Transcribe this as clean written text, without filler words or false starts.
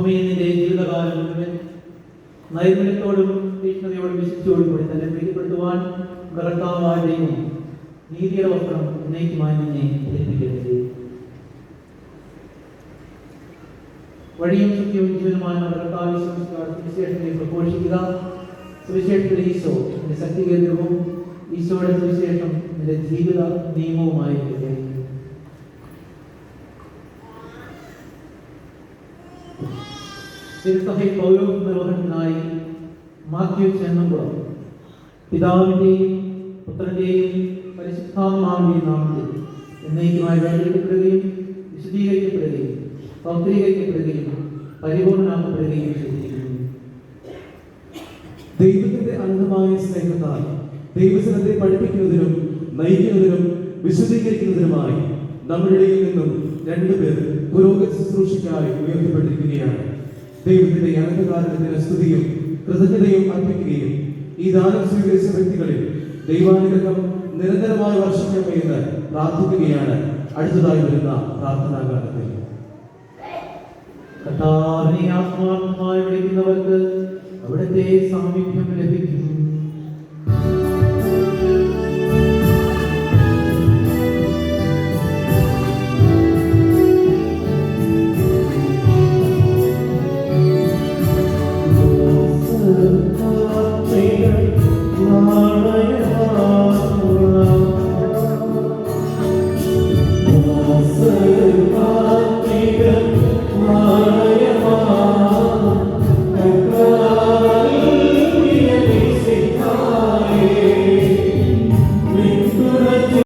ഭൂമിയുടെ ജീവിതകാലം മുഴുവൻ നൈർമല്യത്തോടും തീക്ഷ്ണതയോടും വിശുദ്ധിയോടും കൂടി തന്നെ പ്രീതിപ്പെടുത്തുവാൻ കർത്താവായ ദൈവം നീതിയുടെ വസ്ത്രം എന്നേക്കുമായി നിന്നെ ധരിപ്പിക്കരുത്. വഴിയും സത്യവും ജീവനുമായ കർത്താവിന്റെ സുവിശേഷത്തെ പ്രഘോഷിക്കുക. സുവിശേഷത്തിലെ ഈശോ നിന്റെ ശക്തി കേന്ദ്രവും ഈശോയുടെ സുവിശേഷം നിന്റെ ജീവിത നിയമവുമായിരിക്കട്ടെ. തിരുസഭയിൽ പൗരോഹിത്യ നിർവഹണത്തിനായി മാത്യു ചെന്നംകുളം പിതാവിൻ്റെയും പുത്രൻ്റെയും പരിശുദ്ധാത്മാവിൻ്റെയും നാമത്തിൽ എന്നേക്കുമായി വേണ്ടപ്പെടുകയും വിശദീകരിക്കപ്പെടുകയും പൗത്രീകരിക്കപ്പെടുകയും പരിപൂർണമാക്കപ്പെടുകയും ചെയ്തിരിക്കുന്നു. ദൈവത്തിന്റെ അനന്തമായ സ്നേഹത്താൽ ദൈവജനത്തെ പഠിപ്പിക്കുന്നതിനും നയിക്കുന്നതിനും വിശദീകരിക്കുന്നതിനുമായി നമ്മുടെ ഇടയിൽ നിന്നും രണ്ടുപേർ പുരോഗതി ശുശ്രൂഷയ്ക്കായി ഉയർത്തപ്പെട്ടിരിക്കുകയാണ്. ദൈവത്തിന്റെ അനന്തകാരണത്തിന് സ്തുതിയും കൃതജ്ഞതയും അർപ്പിക്കുകയും ഈ ദാനം സ്വീകരിച്ച വ്യക്തികളിൽ ദൈവാനുഗ്രഹം നിരന്തരമായി വർഷിക്കട്ടെ എന്ന് പ്രാർത്ഥിക്കുകയാണ്. അടുത്തതായി വരുന്ന പ്രാർത്ഥനാ കാലത്തിൽ കർത്താവിനെ ആത്മാർത്ഥമായി വിളിക്കുന്നവർക്ക് അവിടുത്തെ സാമീപ്യം ലഭിക്കും.